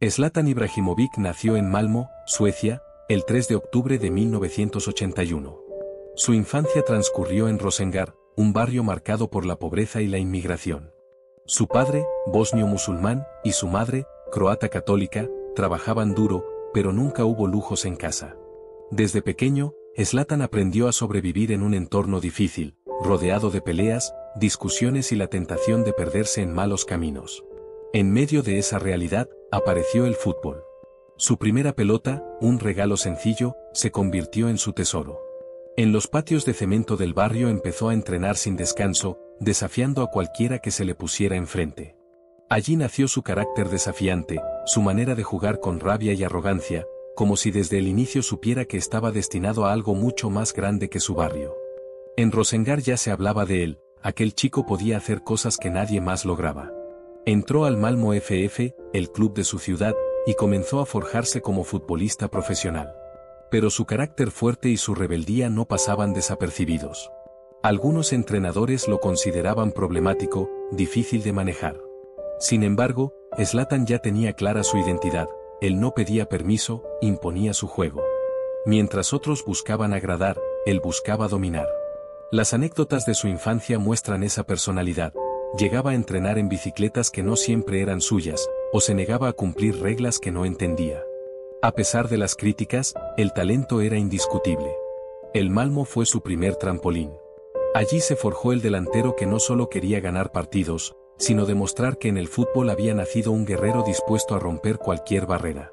Zlatan Ibrahimovic nació en Malmö, Suecia, el 3 de octubre de 1981. Su infancia transcurrió en Rosengård, un barrio marcado por la pobreza y la inmigración. Su padre, bosnio musulmán, y su madre, croata católica, trabajaban duro, pero nunca hubo lujos en casa. Desde pequeño, Zlatan aprendió a sobrevivir en un entorno difícil, rodeado de peleas, discusiones y la tentación de perderse en malos caminos. En medio de esa realidad, apareció el fútbol. Su primera pelota, un regalo sencillo, se convirtió en su tesoro. En los patios de cemento del barrio empezó a entrenar sin descanso, desafiando a cualquiera que se le pusiera enfrente. Allí nació su carácter desafiante, su manera de jugar con rabia y arrogancia, como si desde el inicio supiera que estaba destinado a algo mucho más grande que su barrio. En Rosengård ya se hablaba de él, aquel chico podía hacer cosas que nadie más lograba. Entró al Malmö FF, el club de su ciudad, y comenzó a forjarse como futbolista profesional. Pero su carácter fuerte y su rebeldía no pasaban desapercibidos. Algunos entrenadores lo consideraban problemático, difícil de manejar. Sin embargo, Zlatan ya tenía clara su identidad, él no pedía permiso, imponía su juego. Mientras otros buscaban agradar, él buscaba dominar. Las anécdotas de su infancia muestran esa personalidad. Llegaba a entrenar en bicicletas que no siempre eran suyas, o se negaba a cumplir reglas que no entendía. A pesar de las críticas, el talento era indiscutible. El Malmö fue su primer trampolín. Allí se forjó el delantero que no solo quería ganar partidos, sino demostrar que en el fútbol había nacido un guerrero dispuesto a romper cualquier barrera.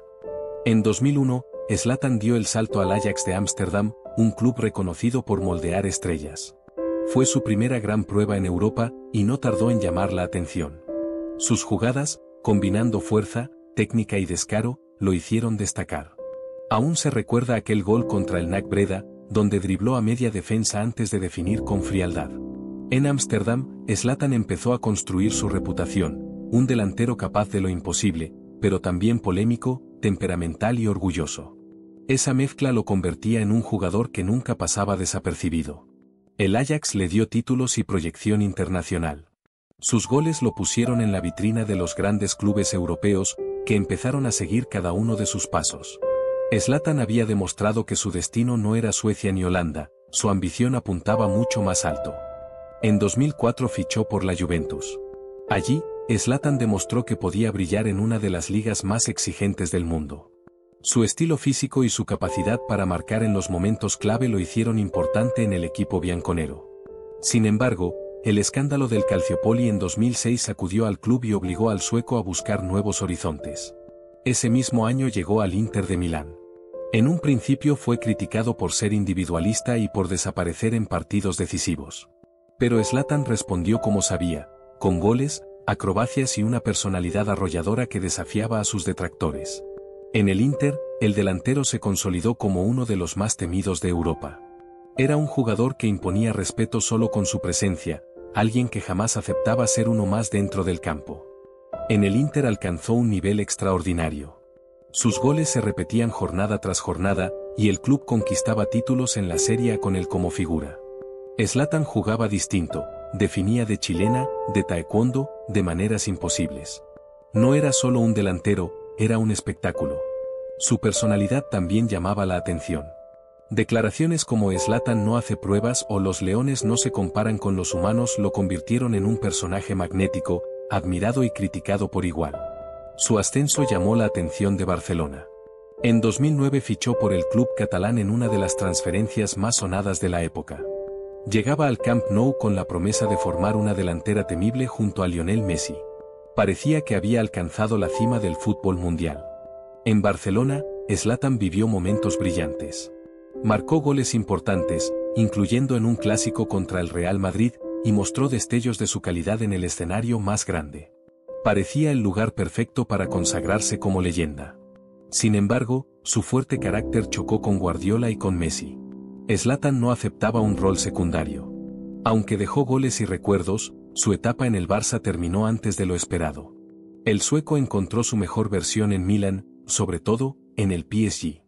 En 2001, Zlatan dio el salto al Ajax de Ámsterdam, un club reconocido por moldear estrellas. Fue su primera gran prueba en Europa, y no tardó en llamar la atención. Sus jugadas, combinando fuerza, técnica y descaro, lo hicieron destacar. Aún se recuerda aquel gol contra el NAC Breda, donde dribló a media defensa antes de definir con frialdad. En Ámsterdam, Zlatan empezó a construir su reputación, un delantero capaz de lo imposible, pero también polémico, temperamental y orgulloso. Esa mezcla lo convertía en un jugador que nunca pasaba desapercibido. El Ajax le dio títulos y proyección internacional. Sus goles lo pusieron en la vitrina de los grandes clubes europeos, que empezaron a seguir cada uno de sus pasos. Zlatan había demostrado que su destino no era Suecia ni Holanda, su ambición apuntaba mucho más alto. En 2004 fichó por la Juventus. Allí, Zlatan demostró que podía brillar en una de las ligas más exigentes del mundo. Su estilo físico y su capacidad para marcar en los momentos clave lo hicieron importante en el equipo bianconero. Sin embargo, el escándalo del Calciopoli en 2006 sacudió al club y obligó al sueco a buscar nuevos horizontes. Ese mismo año llegó al Inter de Milán. En un principio fue criticado por ser individualista y por desaparecer en partidos decisivos. Pero Zlatan respondió como sabía, con goles, acrobacias y una personalidad arrolladora que desafiaba a sus detractores. En el Inter, el delantero se consolidó como uno de los más temidos de Europa. Era un jugador que imponía respeto solo con su presencia, alguien que jamás aceptaba ser uno más dentro del campo. En el Inter alcanzó un nivel extraordinario. Sus goles se repetían jornada tras jornada, y el club conquistaba títulos en la Serie A con él como figura. Zlatan jugaba distinto, definía de chilena, de taekwondo, de maneras imposibles. No era solo un delantero, era un espectáculo. Su personalidad también llamaba la atención. Declaraciones como Zlatan no hace pruebas o los leones no se comparan con los humanos lo convirtieron en un personaje magnético, admirado y criticado por igual. Su ascenso llamó la atención de Barcelona. En 2009 fichó por el club catalán en una de las transferencias más sonadas de la época. Llegaba al Camp Nou con la promesa de formar una delantera temible junto a Lionel Messi. Parecía que había alcanzado la cima del fútbol mundial. En Barcelona, Zlatan vivió momentos brillantes. Marcó goles importantes, incluyendo en un clásico contra el Real Madrid, y mostró destellos de su calidad en el escenario más grande. Parecía el lugar perfecto para consagrarse como leyenda. Sin embargo, su fuerte carácter chocó con Guardiola y con Messi. Zlatan no aceptaba un rol secundario. Aunque dejó goles y recuerdos, su etapa en el Barça terminó antes de lo esperado. El sueco encontró su mejor versión en Milán, sobre todo, en el PSG.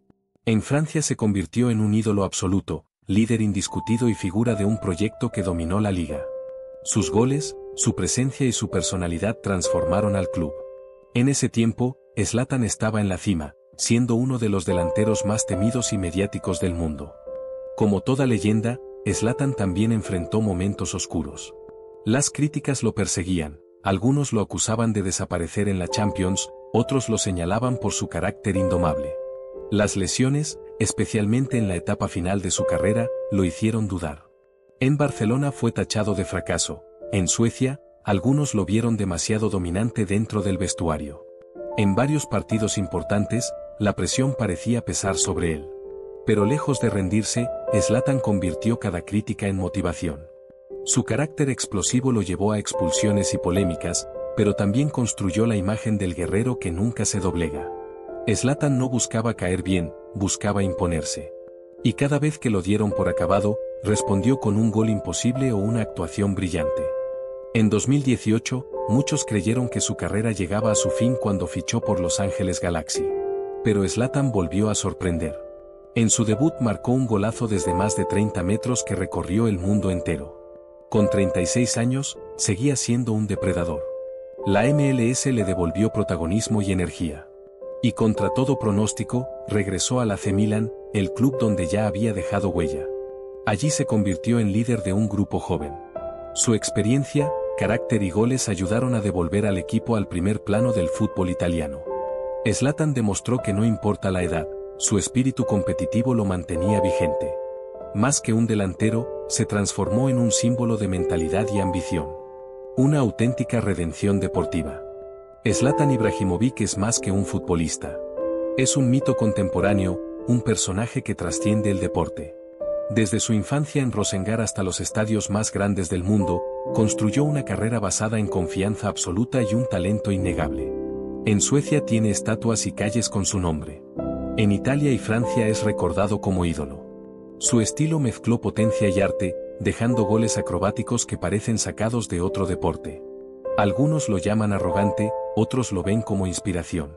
En Francia se convirtió en un ídolo absoluto, líder indiscutido y figura de un proyecto que dominó la liga. Sus goles, su presencia y su personalidad transformaron al club. En ese tiempo, Zlatan estaba en la cima, siendo uno de los delanteros más temidos y mediáticos del mundo. Como toda leyenda, Zlatan también enfrentó momentos oscuros. Las críticas lo perseguían, algunos lo acusaban de desaparecer en la Champions, otros lo señalaban por su carácter indomable. Las lesiones, especialmente en la etapa final de su carrera, lo hicieron dudar. En Barcelona fue tachado de fracaso, en Suecia, algunos lo vieron demasiado dominante dentro del vestuario. En varios partidos importantes, la presión parecía pesar sobre él. Pero lejos de rendirse, Zlatan convirtió cada crítica en motivación. Su carácter explosivo lo llevó a expulsiones y polémicas, pero también construyó la imagen del guerrero que nunca se doblega. Zlatan no buscaba caer bien, buscaba imponerse. Y cada vez que lo dieron por acabado, respondió con un gol imposible o una actuación brillante. En 2018, muchos creyeron que su carrera llegaba a su fin cuando fichó por Los Ángeles Galaxy. Pero Zlatan volvió a sorprender. En su debut marcó un golazo desde más de 30 metros que recorrió el mundo entero. Con 36 años, seguía siendo un depredador. La MLS le devolvió protagonismo y energía. Y contra todo pronóstico, regresó al AC Milan, el club donde ya había dejado huella. Allí se convirtió en líder de un grupo joven. Su experiencia, carácter y goles ayudaron a devolver al equipo al primer plano del fútbol italiano. Zlatan demostró que no importa la edad, su espíritu competitivo lo mantenía vigente. Más que un delantero, se transformó en un símbolo de mentalidad y ambición. Una auténtica redención deportiva. Zlatan Ibrahimović es más que un futbolista. Es un mito contemporáneo, un personaje que trasciende el deporte. Desde su infancia en Rosengård hasta los estadios más grandes del mundo, construyó una carrera basada en confianza absoluta y un talento innegable. En Suecia tiene estatuas y calles con su nombre. En Italia y Francia es recordado como ídolo. Su estilo mezcló potencia y arte, dejando goles acrobáticos que parecen sacados de otro deporte. Algunos lo llaman arrogante, otros lo ven como inspiración.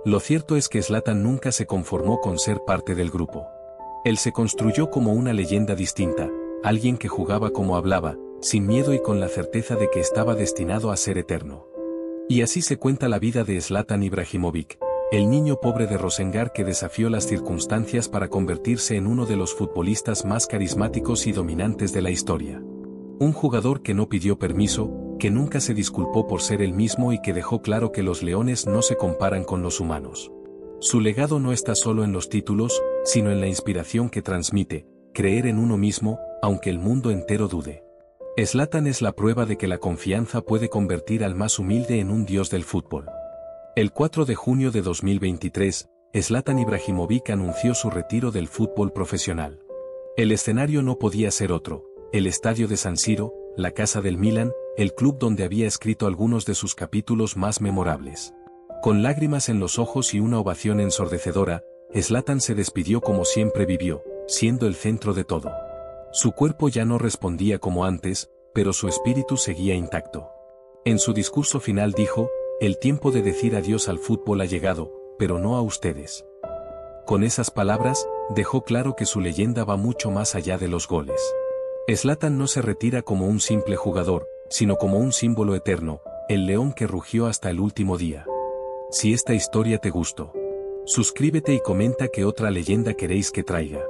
Lo cierto es que Zlatan nunca se conformó con ser parte del grupo. Él se construyó como una leyenda distinta, alguien que jugaba como hablaba, sin miedo y con la certeza de que estaba destinado a ser eterno. Y así se cuenta la vida de Zlatan Ibrahimović, el niño pobre de Rosengård que desafió las circunstancias para convertirse en uno de los futbolistas más carismáticos y dominantes de la historia. Un jugador que no pidió permiso, que nunca se disculpó por ser el mismo y que dejó claro que los leones no se comparan con los humanos. Su legado no está solo en los títulos, sino en la inspiración que transmite, creer en uno mismo, aunque el mundo entero dude. Zlatan es la prueba de que la confianza puede convertir al más humilde en un dios del fútbol. El 4 de junio de 2023, Zlatan Ibrahimović anunció su retiro del fútbol profesional. El escenario no podía ser otro, el estadio de San Siro, la casa del Milan, el club donde había escrito algunos de sus capítulos más memorables. Con lágrimas en los ojos y una ovación ensordecedora, Zlatan se despidió como siempre vivió, siendo el centro de todo. Su cuerpo ya no respondía como antes, pero su espíritu seguía intacto. En su discurso final dijo: "El tiempo de decir adiós al fútbol ha llegado, pero no a ustedes". Con esas palabras, dejó claro que su leyenda va mucho más allá de los goles. Zlatan no se retira como un simple jugador, sino como un símbolo eterno, el león que rugió hasta el último día. Si esta historia te gustó, suscríbete y comenta qué otra leyenda queréis que traiga.